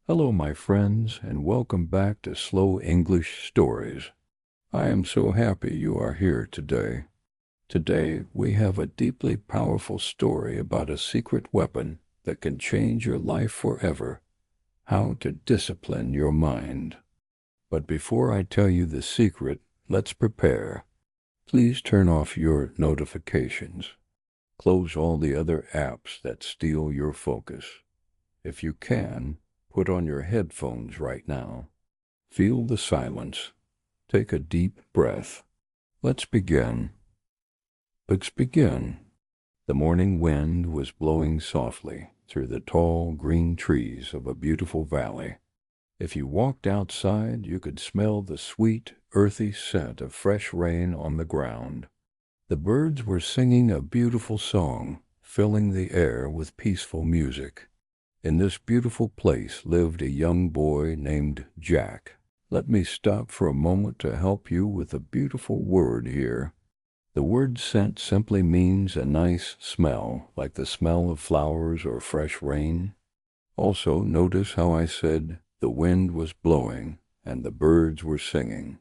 Hello, my friends, and welcome back to Slow English Stories. I am so happy you are here today. Today, we have a deeply powerful story about a secret weapon that can change your life forever: how to discipline your mind. But before I tell you the secret, let's prepare. Please turn off your notifications. Close all the other apps that steal your focus. If you can, put on your headphones right now. Feel the silence. Take a deep breath. Let's begin. Let's begin. The morning wind was blowing softly through the tall green trees of a beautiful valley. If you walked outside, you could smell the sweet, earthy scent of fresh rain on the ground. The birds were singing a beautiful song, filling the air with peaceful music. In this beautiful place lived a young boy named Jack. Let me stop for a moment to help you with a beautiful word here. The word scent simply means a nice smell, like the smell of flowers or fresh rain. Also, notice how I said the wind was blowing and the birds were singing.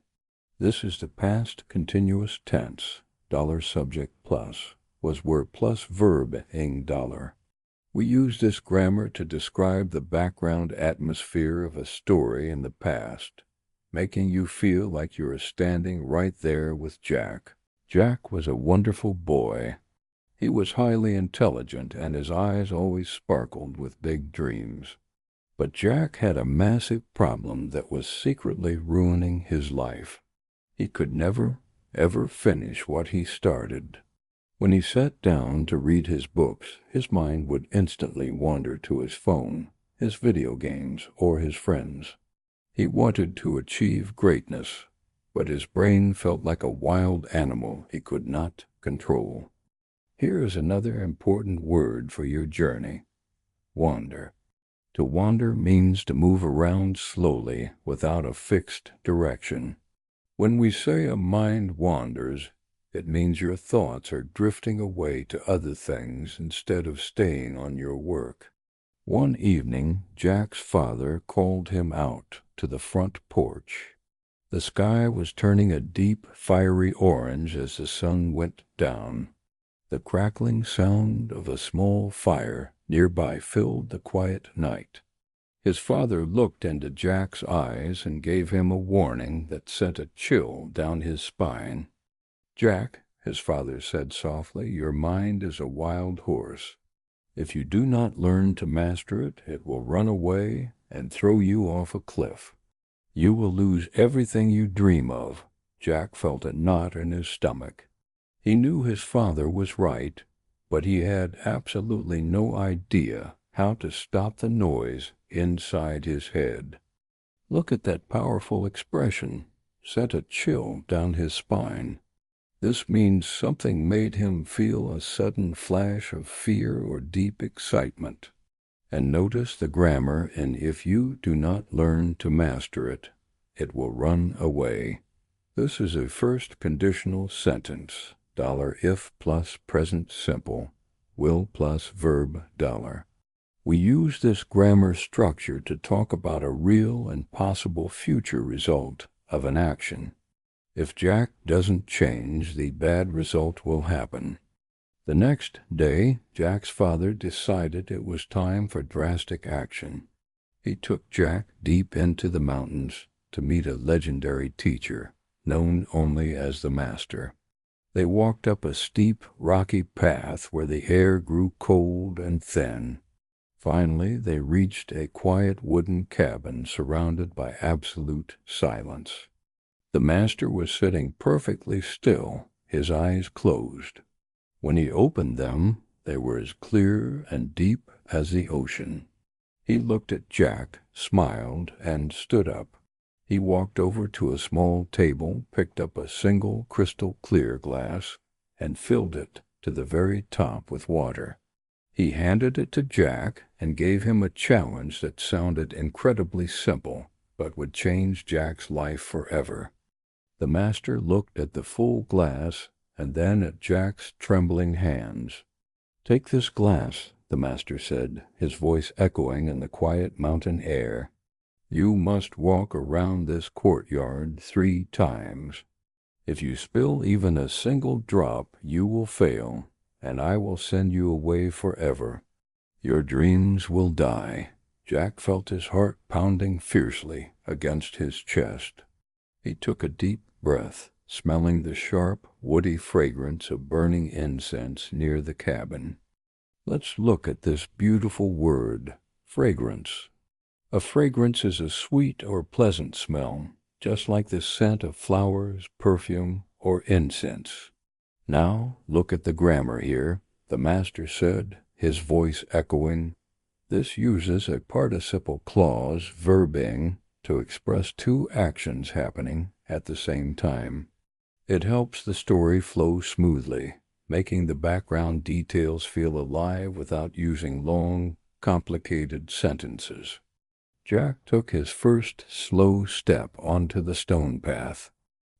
This is the past continuous tense. $subject plus was where plus verb ing dollar. We use this grammar to describe the background atmosphere of a story in the past, making you feel like you are standing right there with Jack. Jack was a wonderful boy. He was highly intelligent and his eyes always sparkled with big dreams. But Jack had a massive problem that was secretly ruining his life. He could never, ever finish what he started. When he sat down to read his books, his mind would instantly wander to his phone, his video games, or his friends. He wanted to achieve greatness, but his brain felt like a wild animal he could not control. Here is another important word for your journey: wander. To wander means to move around slowly without a fixed direction. When we say a mind wanders, it means your thoughts are drifting away to other things instead of staying on your work. One evening, Jack's father called him out to the front porch. The sky was turning a deep, fiery orange as the sun went down. The crackling sound of a small fire nearby filled the quiet night. His father looked into Jack's eyes and gave him a warning that sent a chill down his spine. "Jack," his father said softly, "your mind is a wild horse. If you do not learn to master it, it will run away and throw you off a cliff. You will lose everything you dream of." Jack felt a knot in his stomach. He knew his father was right, but he had absolutely no idea how to stop the noise inside his head. Look at that powerful expression. Sent a chill down his spine. This means something made him feel a sudden flash of fear or deep excitement. And notice the grammar in "if you do not learn to master it, it will run away." This is a first conditional sentence. $if plus present simple, will plus verb $. We use this grammar structure to talk about a real and possible future result of an action. If Jack doesn't change, the bad result will happen. The next day, Jack's father decided it was time for drastic action. He took Jack deep into the mountains to meet a legendary teacher, known only as the Master. They walked up a steep, rocky path where the air grew cold and thin. Finally, they reached a quiet wooden cabin surrounded by absolute silence. The Master was sitting perfectly still, his eyes closed. When he opened them, they were as clear and deep as the ocean. He looked at Jack, smiled, and stood up. He walked over to a small table, picked up a single crystal-clear glass, and filled it to the very top with water. He handed it to Jack and gave him a challenge that sounded incredibly simple, but would change Jack's life forever. The Master looked at the full glass and then at Jack's trembling hands. "Take this glass," the Master said, his voice echoing in the quiet mountain air, You must walk around this courtyard 3 times. If you spill even a single drop, you will fail, and I will send you away forever. Your dreams will die." Jack felt his heart pounding fiercely against his chest. He took a deep breath, smelling the sharp, woody fragrance of burning incense near the cabin. Let's look at this beautiful word, fragrance. A fragrance is a sweet or pleasant smell, just like the scent of flowers, perfume, or incense. "Now look at the grammar here," the master said, his voice echoing. "This uses a participle clause, verbing, to express 2 actions happening at the same time. It helps the story flow smoothly, making the background details feel alive without using long, complicated sentences." Jack took his first slow step onto the stone path.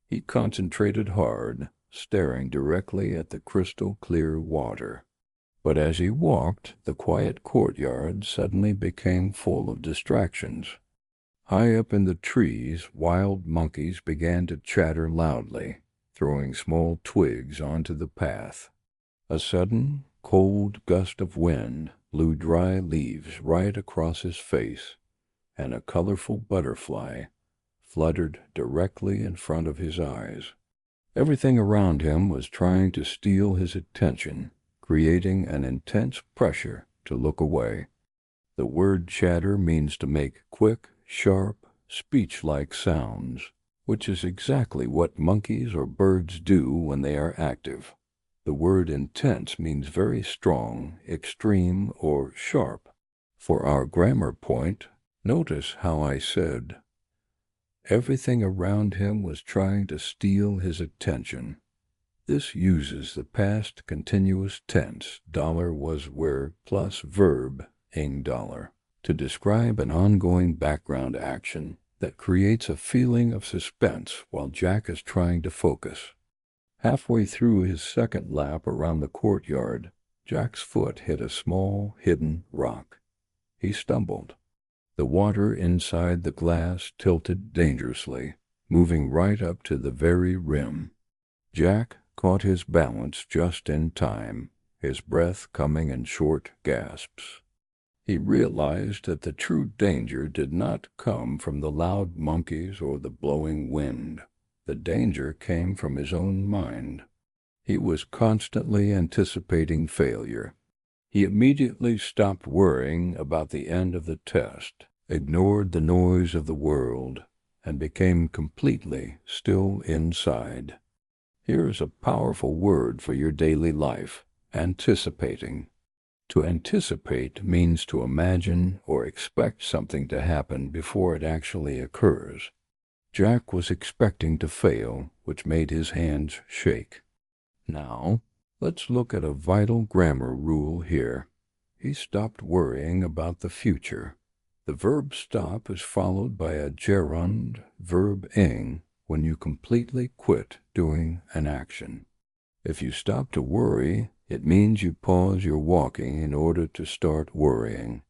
He concentrated hard, staring directly at the crystal-clear water. But as he walked, the quiet courtyard suddenly became full of distractions. High up in the trees, wild monkeys began to chatter loudly, throwing small twigs onto the path. A sudden, cold gust of wind blew dry leaves right across his face, and a colorful butterfly fluttered directly in front of his eyes. Everything around him was trying to steal his attention, creating an intense pressure to look away. The word chatter means to make quick, sharp, speech-like sounds, which is exactly what monkeys or birds do when they are active. The word intense means very strong, extreme, or sharp. For our grammar point, notice how I said, everything around him was trying to steal his attention. This uses the past continuous tense, dollar was where, plus verb, ing dollar, to describe an ongoing background action that creates a feeling of suspense while Jack is trying to focus. Halfway through his second lap around the courtyard, Jack's foot hit a small, hidden rock. He stumbled. The water inside the glass tilted dangerously, moving right up to the very rim. Jack caught his balance just in time, his breath coming in short gasps. He realized that the true danger did not come from the loud monkeys or the blowing wind. The danger came from his own mind. He was constantly anticipating failure. He immediately stopped worrying about the end of the test, ignored the noise of the world, and became completely still inside. Here is a powerful word for your daily life, anticipating. To anticipate means to imagine or expect something to happen before it actually occurs. Jack was expecting to fail, which made his hands shake. Now, let's look at a vital grammar rule here. He stopped worrying about the future. The verb stop is followed by a gerund, verb ing, when you completely quit doing an action. If you stop to worry, it means you pause your walking in order to start worrying.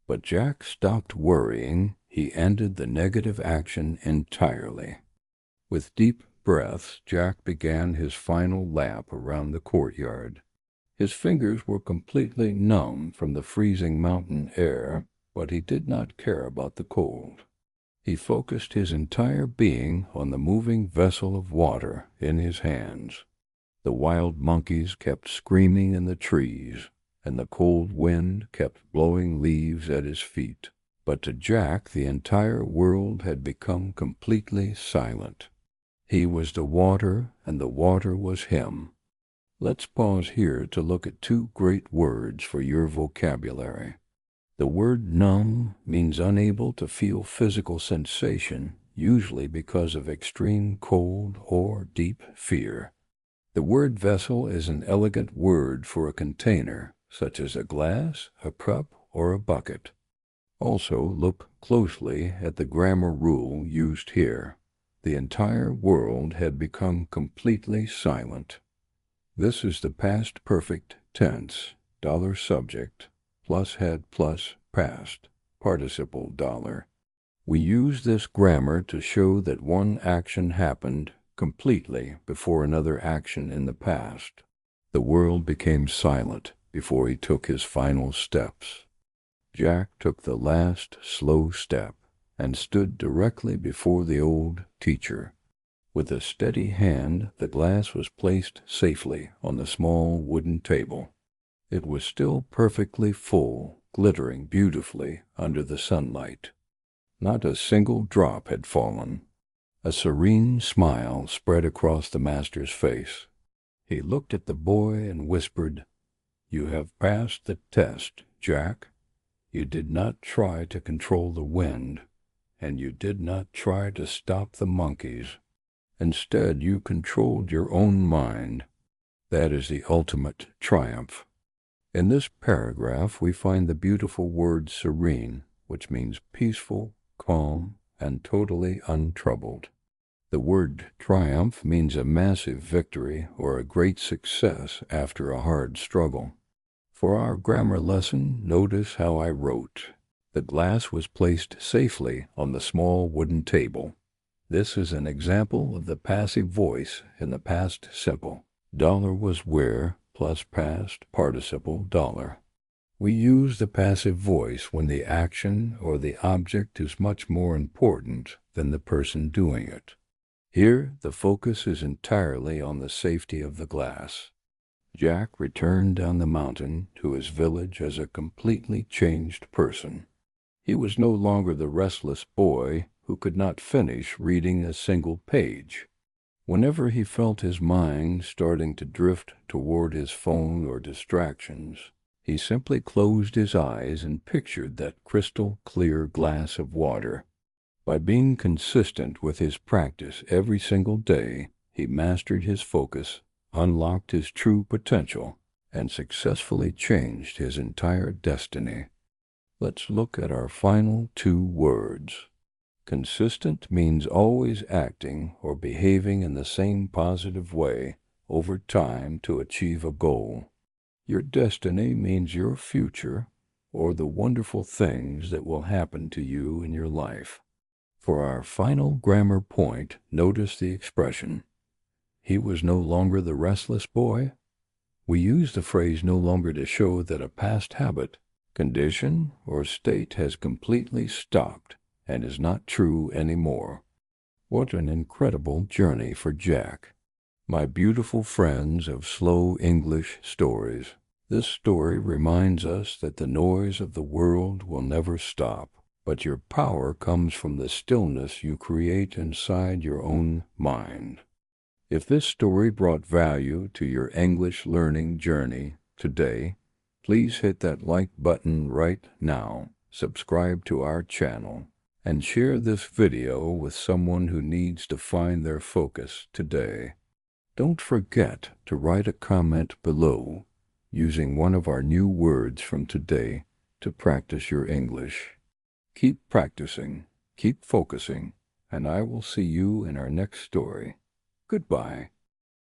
But Jack stopped worrying. He ended the negative action entirely. With deep breaths, Jack began his final lap around the courtyard. His fingers were completely numb from the freezing mountain air, but he did not care about the cold. He focused his entire being on the moving vessel of water in his hands. The wild monkeys kept screaming in the trees, and the cold wind kept blowing leaves at his feet. But to Jack, the entire world had become completely silent. He was the water, and the water was him. Let's pause here to look at 2 great words for your vocabulary. The word numb means unable to feel physical sensation, usually because of extreme cold or deep fear. The word vessel is an elegant word for a container, such as a glass, a cup, or a bucket. Also, look closely at the grammar rule used here. The entire world had become completely silent. This is the past perfect tense, dollar subject, plus had plus past, participle dollar. We use this grammar to show that one action happened completely before another action in the past. The world became silent before he took his final steps. Jack took the last slow step and stood directly before the old teacher. With a steady hand, the glass was placed safely on the small wooden table. It was still perfectly full, glittering beautifully under the sunlight. Not a single drop had fallen. A serene smile spread across the master's face. He looked at the boy and whispered, "You have passed the test, Jack. You did not try to control the wind, and you did not try to stop the monkeys. Instead, you controlled your own mind. That is the ultimate triumph." In this paragraph, we find the beautiful word serene, which means peaceful, calm, and totally untroubled. The word triumph means a massive victory or a great success after a hard struggle. For our grammar lesson, notice how I wrote. The glass was placed safely on the small wooden table. This is an example of the passive voice in the past simple. Dollar was where plus past participle dollar. We use the passive voice when the action or the object is much more important than the person doing it. Here, the focus is entirely on the safety of the glass. Jack returned down the mountain to his village as a completely changed person. He was no longer the restless boy who could not finish reading a single page. Whenever he felt his mind starting to drift toward his phone or distractions, he simply closed his eyes and pictured that crystal-clear glass of water. By being consistent with his practice every single day, he mastered his focus, unlocked his true potential, and successfully changed his entire destiny. Let's look at our final 2 words. Consistent means always acting or behaving in the same positive way over time to achieve a goal. Your destiny means your future or the wonderful things that will happen to you in your life. For our final grammar point, notice the expression, "He was no longer the restless boy." We use the phrase no longer to show that a past habit, condition, or state has completely stopped and is not true anymore. What an incredible journey for Jack. My beautiful friends of Slow English Stories, this story reminds us that the noise of the world will never stop, but your power comes from the stillness you create inside your own mind. If this story brought value to your English learning journey today, please hit that like button right now, subscribe to our channel, and share this video with someone who needs to find their focus today. Don't forget to write a comment below using one of our new words from today to practice your English. Keep practicing, keep focusing, and I will see you in our next story. Goodbye.